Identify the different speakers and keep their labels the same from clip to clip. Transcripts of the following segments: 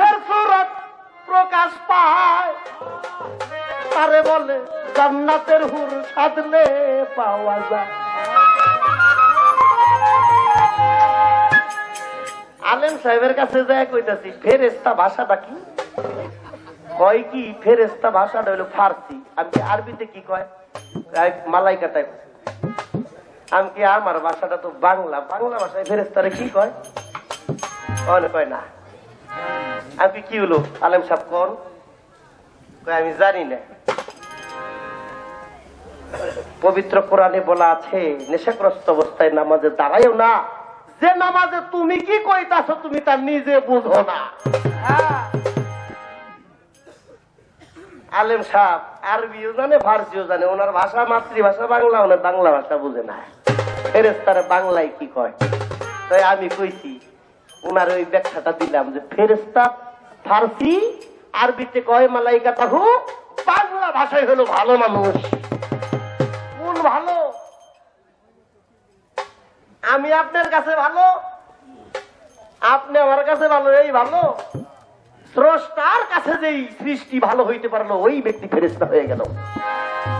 Speaker 1: রূহের সুরত প্রকাশ পায় তারে বলে জান্নাতের হুর সাধলে পাওয়া যায়। আলেম সাহেবের কাছে যায় কইতাছি ফেরেশতা ভাষাটা কি? কয় কি ফেরেশতা ভাষাটা হলো ফার্সি। আমি আরবিতে কি কয়? মালাইকা টাইপ। আমি কি আমার ভাষাটা তো বাংলা, বাংলা ভাষায় ফেরেশতারে কি কয়? কয় না। আমি কি হলো আলেম সাহেব কোন? আমি জানি না। পবিত্র কোরআনে বলা আছে নেশাগ্রস্ত অবস্থায় নামাজে দাঁড়ায়ও না, যে নামাজে তুমি কি কইতাছো তুমি তা নিজে বুঝো না। আলেম সাহেব আরবিও জানে ফার্সিও জানে, ওনার ভাষা মাতৃভাষা বাংলা, ওনার বাংলা ভাষা বুঝে না। ফেরেশতারে বাংলায় কি কয়? তাই আমি কইছি ওনার ওই ব্যাখ্যাটা দিলাম যে ফেরেশতা ফার্সি, আরবিতে কয় মালাইকা তাহু, বাংলা ভাষায় হলো ভালো মানুষ। কোন ভালো? আমি আপনার কাছে ভালো, আপনি আমার কাছে ভালো, এই ভালো? স্রষ্টার কাছে যেই সৃষ্টি ভালো হইতে পারলো ওই ব্যক্তি ফেরেশতা হয়ে গেল।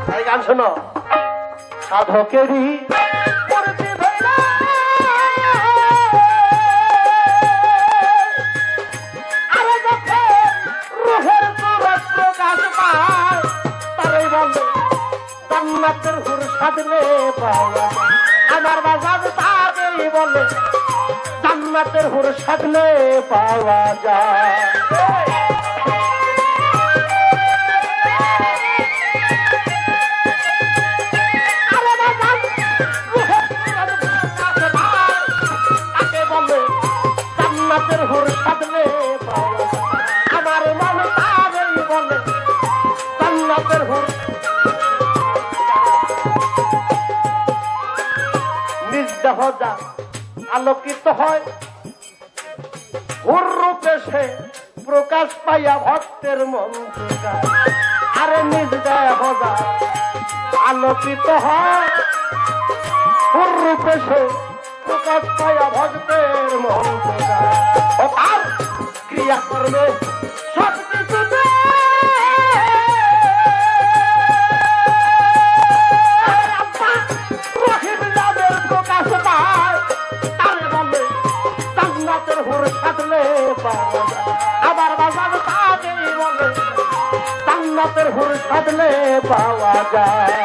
Speaker 1: তাই গান শোনো, সাধকেরই জান্নাতের হুর সাধলে পাওয়া যায়। আমার বাজার তাকেই বলে জান্নাতের হুর সাধলে পাওয়া যায়। তাকে বলে জান্নাতের হুর সাধলে পাওয়া যায়। আমার মন তাকেই বলে জান্নাতের হুর। আলোকিত হয় হুর রূপে সে প্রকাশ পাইয়া ভক্তের মন। আরে নিজ দেহ আলোকিত হয় হুর রূপে সে প্রকাশ পাইয়া ভক্তের মন। তার ক্রিয়া করবে সব কিছুতে আবার বাজার তাকেই বলে জান্নাতের হুর সাধলে পাওয়া যায়।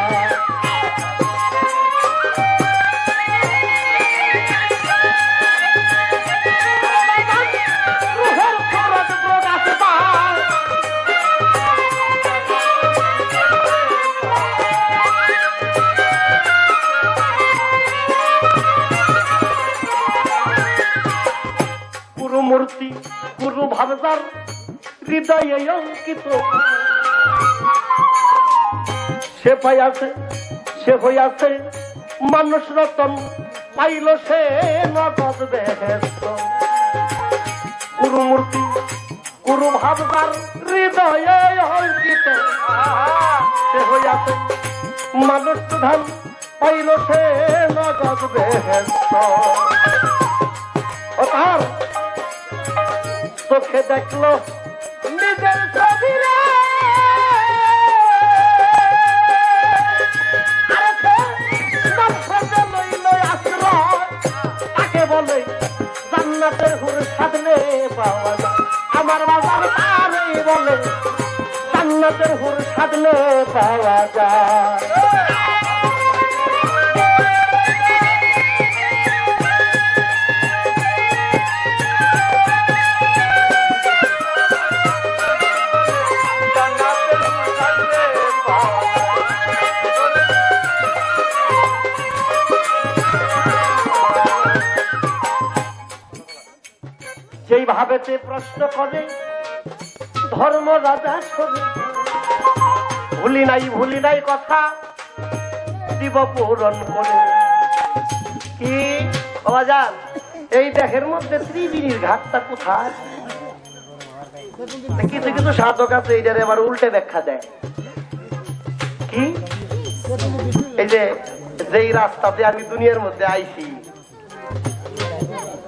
Speaker 1: মূর্তি গুরু ভাবদার হৃদয়ে অঙ্কিত, সে পাইয়াছে সে হইয়াছে মানুষ রতন, পাইল সে নগদ বেহেশত। গুরু মূর্তি গুরু ভাবদার হৃদয়ে অঙ্কিত, সে হইয়াছে মানুষ প্রধান, পাইল সে নগদ বেহেশত। ও তার চোখে দেখলো নিজের ছবি রে, তাকে বলে জান্নাতের হুর সাধলে পাওয়া যায়। আমার বাবার তারই বলে জান্নাতের হুর সাধলে পাওয়া যায়। যেইভাবেতে প্রশ্ন করে ধর্ম রাজা ছবি, ভুলি নাই কথা দিব পূরণ করে। কি বাজার এই দেহের মধ্যে ত্রিবেণীর ঘাটটা কোথায়? কিছু কিছু সাধক আছে এইটারে আবার উল্টে ব্যাখ্যা দেয়। কি এই যে যেই রাস্তা দিয়ে আমি দুনিয়ার মধ্যে আইছি,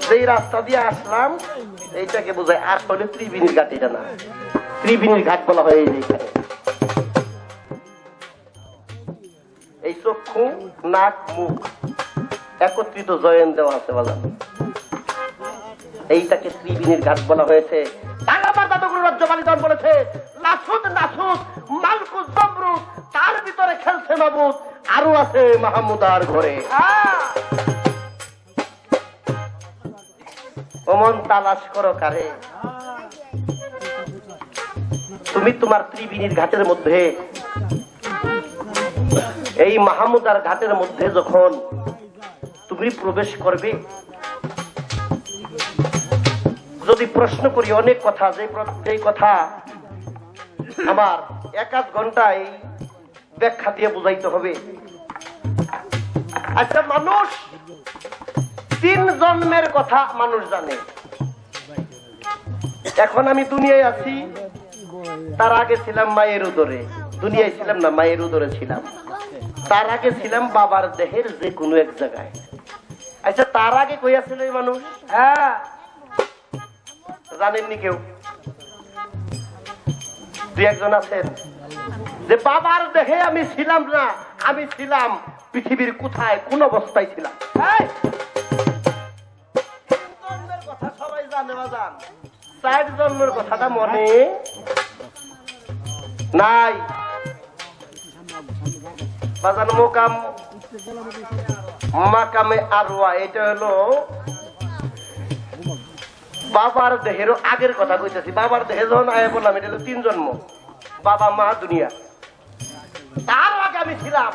Speaker 1: যেই রাস্তা দিয়ে আসলাম এইটাকে বোঝায়। আর হলে ত্রিবেণীর ঘাট, এটা না, ত্রিবেণীর ঘাট বলা হয় এই যে এই চক্ষু নাক মুখ একত্রিত জয়েন দেওয়া আছে বাজার, এইটাকে ত্রিবেণীর ঘাট বলা হয়েছে। বলেছে নাসুদ নাসুদ মালকুজ জমরুদ, তার ভিতরে খেলছে মাবুদ, আরো আছে মাহমুদার ঘরে। ওমন তালাশ করো কারে, তুমি তোমার ত্রিবেণীর ঘাটের মধ্যে, এই মাহমুদার ঘাটের মধ্যে যখন তুমি প্রবেশ করবে, যদি প্রশ্ন করি অনেক কথা, যে কথা আমার 1-1 ঘন্টায় ব্যাখ্যা দিয়ে বুঝাইতে হবে। আচ্ছা, মানুষ 3 জন্মের কথা মানুষ জানে। এখন আমি দুনিয়ায় আছি, তার আগে ছিলাম মায়ের উদরে, দুনিয়ায় ছিলাম না, মায়ের উদরে ছিলাম। তার আগে ছিলাম বাবার দেহের যে কোনো এক জায়গায়। আচ্ছা, তার আগে কই আছিল এই মানুষ? হ্যাঁ, জানেননি কেউ? 2-1 আছেন যে বাবার দেহে আমি ছিলাম না, আমি ছিলাম পৃথিবীর কোথায়, কোন অবস্থায় ছিলাম। জন্মের কথা সবাই জানে বাজান, 4 জন্মের কথাটা মনে নাই বাজান। মাকামে আরওয়া, এটা হলো বাবার দেহেরও আগের কথা কইতেছি। বাবার দেহে যখন আয়া বললাম, এটা হলো 3 জন্ম, বাবা মা দুনিয়া। তার আগে আমি ছিলাম,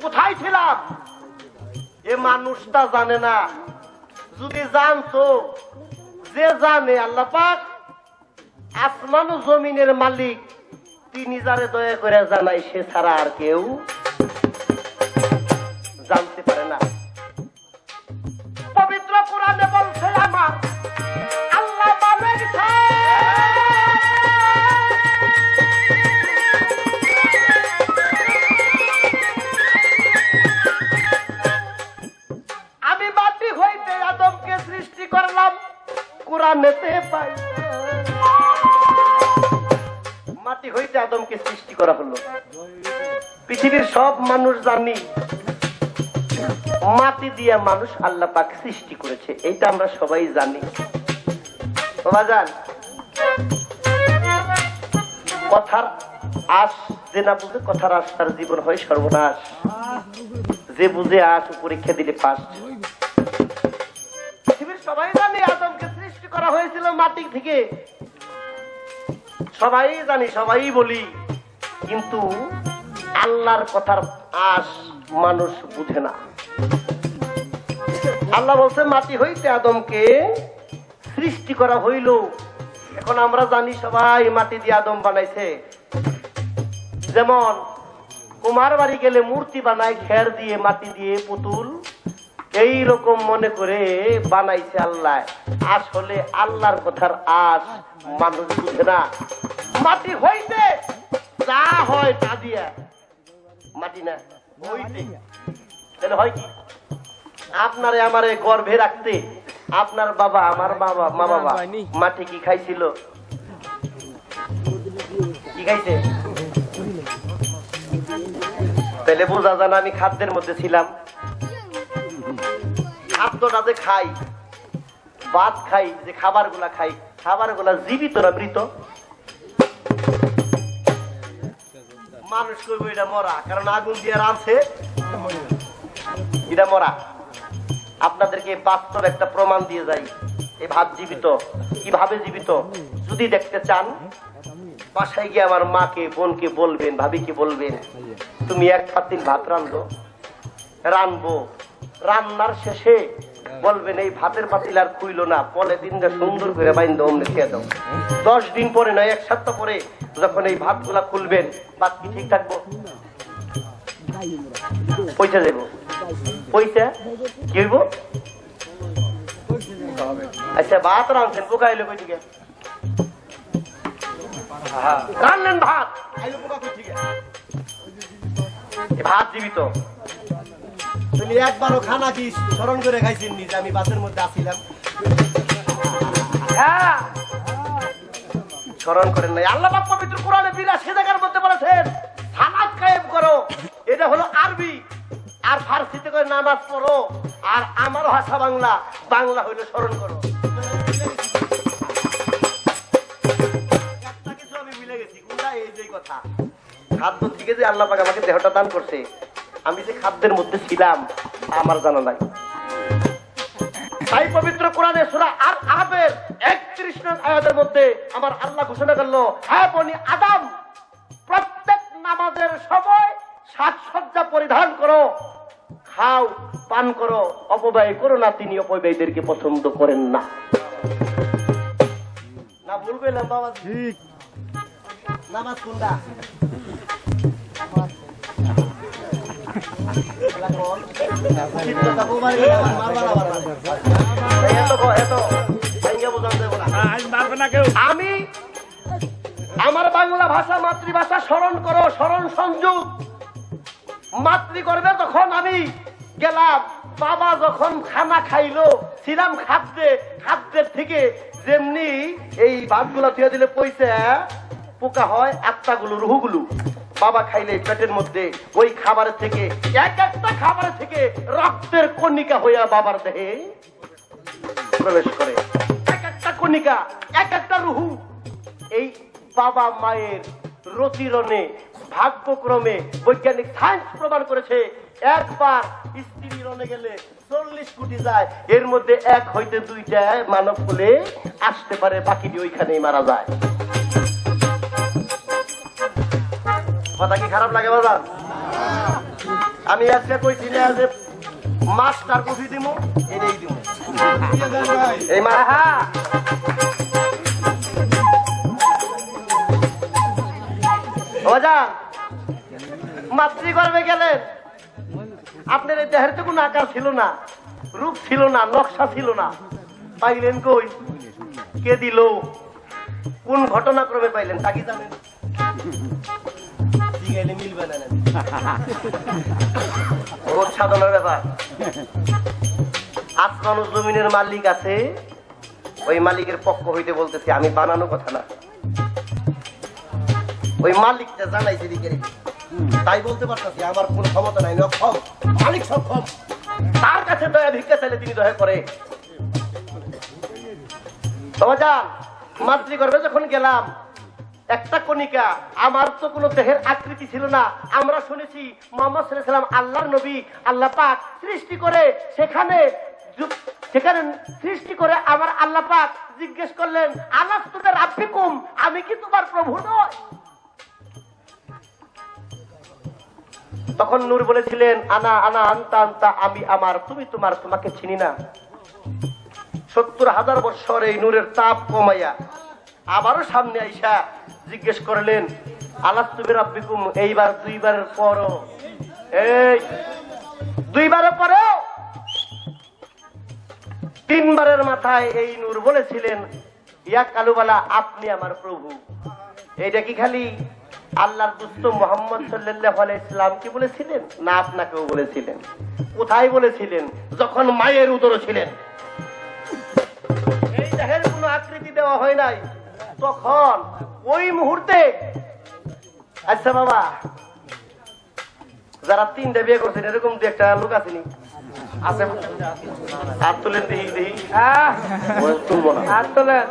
Speaker 1: কোথায় ছিলাম এ মানুষটা জানে না। যদি জানতো, যে জানে আল্লাহ পাক আসমান ও জমিনের মালিক, তিনি যারে দয়া করে জানাই, সে ছাড়া আর কেউ জানতে পারে না। পবিত্র কোরআনে বলছে আমার আল্লাহ মালিক, আমি মাটি হইতে আদমকে সৃষ্টি করলাম। কোরআনেতে পাই মাটি হইতে আদমকে সৃষ্টি করা হলো। পৃথিবীর সব মানুষ জানি মাটি দিয়ে মানুষ আল্লাহ পাক সৃষ্টি করেছে, এইটা আমরা সবাই জানি। বাজান, কথার আশ যে না বুঝে, কথার আশ তার জীবন হয় সর্বনাশ। যে বুঝে আশ পরীক্ষা দিলে পাস। পৃথিবীর সবাই জানি আদমকে সৃষ্টি করা হয়েছিল মাটি থেকে, সবাই জানি, সবাই বলি, কিন্তু আল্লাহর কথার আশ মানুষ বুঝে না। আল্লাহ বলছে মাটি হইতে আদমকে সৃষ্টি করা হইল। এখন আমরা জানি সবাই মাটি দিয়ে আদম বানাইছে। যেমন কুমার বাড়ি গেলে মূর্তি বানায় খের দিয়ে, মাটি দিয়ে, পুতুল, এই রকম মনে করে বানাইছে আল্লাহ। আসলে আল্লাহর কথার আশ মানুষ বুঝে না। মাটি হইতে যা হয় তা দিয়া, মাটি না হইতে, তাহলে হয় কি? আপনারে আমারে গর্ভে রাখতে আপনার বাবা, আমার বাবা, মা বাবা মাটি কি খাইছিল? কি খাইছে? তাহলে বোঝা যায় না আমি খাদ্যের মধ্যে ছিলাম। খাদ্যটা যে খাই, ভাত খাই, যে খাবার গুলা খাই, খাবার গুলা জীবিত না মৃত? মানুষ করবো এটা মরা, কারণ আগুন দিয়ে রাঁধছে, এটা মরা। আপনাদেরকে বাস্তব একটা প্রমাণ দিয়ে যাই, এই ভাত জীবিত। কিভাবে জীবিত যদি দেখতে চান, বাসায় গিয়ে আমার মাকে, বোনকে বলবেন, ভাবিকে বলবেন, তুমি 1 পাতিল ভাত রানবো। রান্নার শেষে বলবেন এই ভাতের পাতিল আর খুইল না, পলিথিনটা সুন্দর করে বাইন্ধ অমনে খেয়ে দাও। 10 দিন পরে নয়, 1 সপ্তাহ পরে যখন এই ভাত গুলা খুলবেন, ভাত কি ঠিক থাকবো? পয়সা দেবো, পয়সা কি হইব? আচ্ছা, ভাত রাঁধছেন, পোকা এলো কই থেকে? রান্নেন ভাত, ভাত জীবিত। তুমি একবারও খানা কি স্মরণ করে খাইছেন নি যে আমি বাসের মধ্যে আসছিলাম? হ্যাঁ স্মরণ করেন নাই? আল্লাহ পাক পবিত্র কোরআনে 82 জায়গার মধ্যে বলেছেন সালাত কায়েম করো, এটা হলো আরবি, আর ফার্সিতে করে নামাজ পড়ো, আর আমার ভাষা বাংলা, বাংলা হইলো স্মরণ করো। একটা কিছু আমি মিলে গেছি, কোনটা? এই যে কথা, খাদ্য থেকে যে আল্লাহ পাক আমাকে দেহটা দান করছে, আমি যে খাদ্যের মধ্যে ছিলাম আমার জানা নাই। তাই পবিত্র কোরআনে সূরা আর আরাফের 31 নং আয়াতের মধ্যে আমার আল্লাহ ঘোষণা করলো, হ্যাঁ বনি আদম, প্রত্যেক নামাজের সময় সাজসজ্জা পরিধান করো, খাও পান করো, অপব্যয় করো না, তিনি অপব্যয়ীদেরকে পছন্দ করেন না। না ভুল বললাম বাবা? ঠিক। নামাজ কোনটা? আমি আমার বাংলা ভাষা মাতৃভাষা স্মরণ করো, স্মরণ সংযোগ। মাতৃগর্ভে তখন আমি গেলাম, বাবা যখন খানা খাইলো, ছিলাম খাদ্যে, খাদ্যের থেকে যেমনি এই ভাতগুলা থিয়া দিলে পয়সা পোকা হয়, আত্মাগুলো রুহুগুলো বাবা খাইলে পেটের মধ্যে ওই খাবারের থেকে এক একটা খাবারের থেকে রক্তের কণিকা হইয়া বাবার দেহে প্রবেশ করে। এক একটা কণিকা, এক একটা রুহু এই বাবা মায়ের রতিরণে ভাগ্যক্রমে বৈজ্ঞানিক সায়েন্স প্রমাণ করেছে, একবার স্ত্রী রণে গেলে 40 কোটি যায়, এর মধ্যে এক হইতে 2টা মানব কুলে আসতে পারে, বাকিটি ওইখানেই মারা যায়। কথা কি খারাপ লাগে বাজার? আমি আজকে কইছি না যে মাছটার কফি দিব, এটাই দিব এই মা। হ্যাঁ মাতৃগর্ভে গেলেন, আপনার এই দেহের তো কোনো আকার ছিল না, রূপ ছিল না, নকশা ছিল না, পাইলেন কই? কে দিল? কোন ঘটনাক্রমে পাইলেন তা কি জানেন? মিলবে না, সাধনার ব্যাপার। আসমান ও জমিনের মালিক আছে, ওই মালিকের পক্ষ হইতে বলতেছে, আমি বানানো কথা না, ওই মালিকটা জানাইছে দিকে, তাই বলতে পারতেছি আমার কোন ক্ষমতা নাই, অক্ষম, মালিক সক্ষম, তার কাছে দয়া ভিক্ষা চাইলে তিনি দয়া করে। মাতৃগর্ভে যখন গেলাম, একটা কণিকা, আমার তো কোনো দেহের আকৃতি ছিল না। আমরা শুনেছি মুহাম্মদ সাল্লাল্লাহু আলাইহি ওয়াসাল্লাম আল্লাহর নবী, আল্লাহ পাক সৃষ্টি করে সেখানে সৃষ্টি করে আমার আল্লাহ পাক জিজ্ঞেস করলেন, আলাস্তু বিরাব্বিকুম, আমি কি তোমার প্রভু নয়? তখন নূর বলেছিলেন, আনা আনা আনতা আনতা, আমি আমার, তুমি তোমার, তোমাকে চিনি না। 70,000 বছর এই নূরের তাপ কমাইয়া আবারও সামনে আইসা জিজ্ঞেস করলেন, আলাস্তু বিরাব্বিকুম, এইবার 2বারের পরও, এই 2বারের পরেও 3বারের মাথায় এই নূর বলেছিলেন, ইয়া কালুবালা, আপনি আমার প্রভু। এইটা কি খালি আল্লাহর দুষ্ট মুহাম্মদ সাল্লাল্লাহু আলাইহি ওয়াসাল্লাম কি বলেছিলেন, না আপনাকেও বলেছিলেন? কোথায় বলেছিলেন? যখন মায়ের উদরে ছিলেন, এই দেহের কোনো আকৃতি দেওয়া হয় নাই, তখন ওই মুহূর্তে। আচ্ছা বাবা, যারা 3টা বিয়ে করছেন এরকম দু একটা লোক আসেনি? আছে? হাত তোলেন দেখি, দেখি। তুলবো না, হাত তোলেন।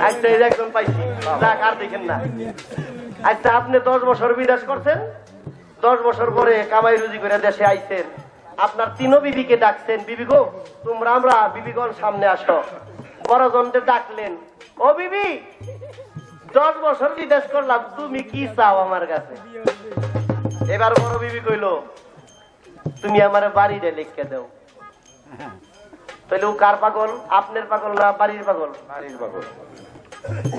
Speaker 1: আচ্ছা, এই একজন পাইছি, যাক আর দেখেন না। আচ্ছা, আপনি 10 বছর বিদেশ করছেন, 10 বছর পরে কামাই রুজি করে দেশে আইছেন, আপনার 3 বিবিকে ডাকছেন, বিবি গো তোমরা, আমরা বিবিগণ সামনে আসো। বড় জনকে ডাকলেন, ও বিবি, 10 বছর বিদেশ করলাম, তুমি কি চাও আমার কাছে? এবার বড় বিবি কইল, তুমি আমার বাড়িটা লিখে দাও। তাহলে ও কার পাগল? আপনার পাগল না বাড়ির পাগল? বাড়ির পাগল।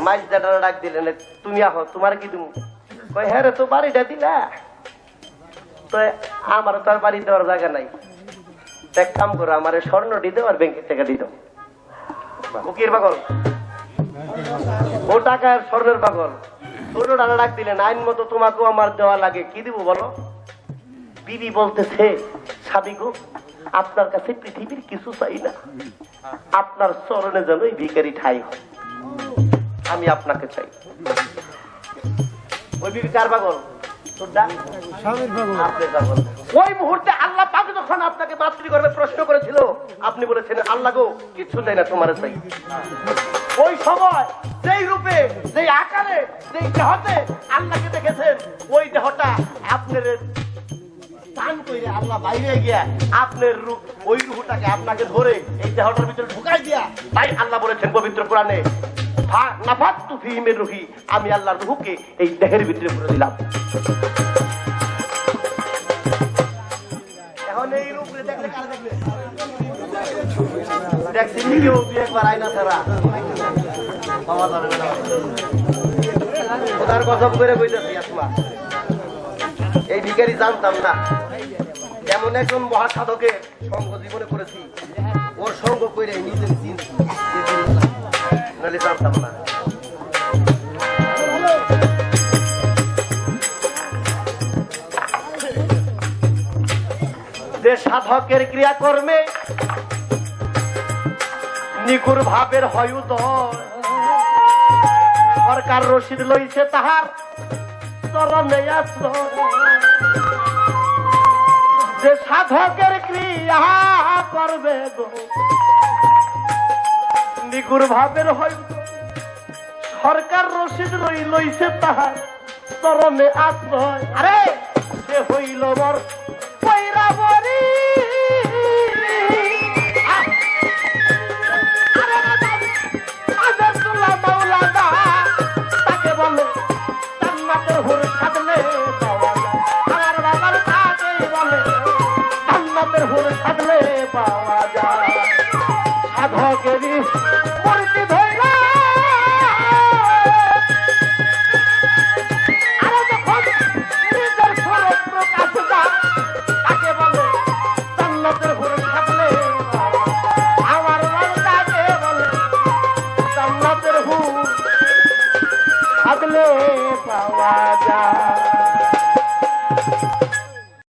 Speaker 1: মাইজ দাদারা ডাক দিলেন, তুমি আহ, তোমার কি তুমি? কই, হ্যাঁ রে, তো বাড়িটা দিলা, তো আমার তো আর বাড়ি দেওয়ার জায়গা নাই, এক কাম করো, আমার স্বর্ণটি দেও আর ব্যাংকের টাকা দিত। ও কির পাগল? ও টাকার স্বর্ণের পাগল। ছোট দাদা ডাক দিলেন, আইন মতো তোমাকেও আমার দেওয়া লাগে, কি দিব বলো? বিবি বলতেছে, স্বামী গো, আপনার কাছে পৃথিবীর কিছু চাই না, আপনার চরণে যেন এই ভিখারি ঠাই হয়, আমি আপনাকে চাই। ওই বিবি কার পাগল? ওই মুহূর্তে আল্লাহ পাক যখন আপনাকে মাতৃগর্ভে প্রশ্ন করেছিল, আপনি বলেছেন আল্লাহ গো কিচ্ছু চাই না, তোমার চাই। ওই সময় যেই রূপে, যেই আকারে, যেই দেহতে আল্লাহকে দেখেছেন, ওই দেহটা আপনার টান করে আল্লাহ বাইরে গিয়া আপনার রূপ, ওই রূপটাকে আপনাকে ধরে এই দেহটার ভিতরে ঢুকাই দিয়া, তাই আল্লাহ বলেছেন পবিত্র কোরআনে, আমি আল্লাহর রূহকে এই দেহের ভিতরে পুরে দিলাম। এখন এই রূপ দেখলে কারা দেখবে? দেখছি কেউ একবার আয়না ছাড়া ওনার কথা করে বইতেছি। আসমা এই ভিখারি জানতাম না, এমন একজন মহাসাধকের সঙ্গ জীবনে করেছি, ওর সঙ্গ করে নিজের জানতাম না। যে সাধকের ক্রিয়াকর্মে নিগুর ভাবের হয় উদয়, সরকার রশিদ লইছে তাহার চরণে আশ্রয়। যে সাধকের ক্রিয়া করবে গো নিগুর ভাবের হয়, সরকার রশিদ লইছে তাহার চরণে আশ্রয়। আরে সে হইল বর পৈরাবরী, তাকে বলে জান্নাতের হুর সাধলে পাওয়া যায়। আমার বাবার তাকে বলে জান্নাতের হুর সাধলে পাওয়া যায়। সাধকেরই মূর্তি ধইলা আরে যখন নিজের স্বরূপ প্রকাশ যায়, তাকে বলে জান্নাতের হুর সাধলে পাওয়া যায়। আমার বাবা তাকে বলে জান্নাতের হুর সাধলে পাওয়া যায়।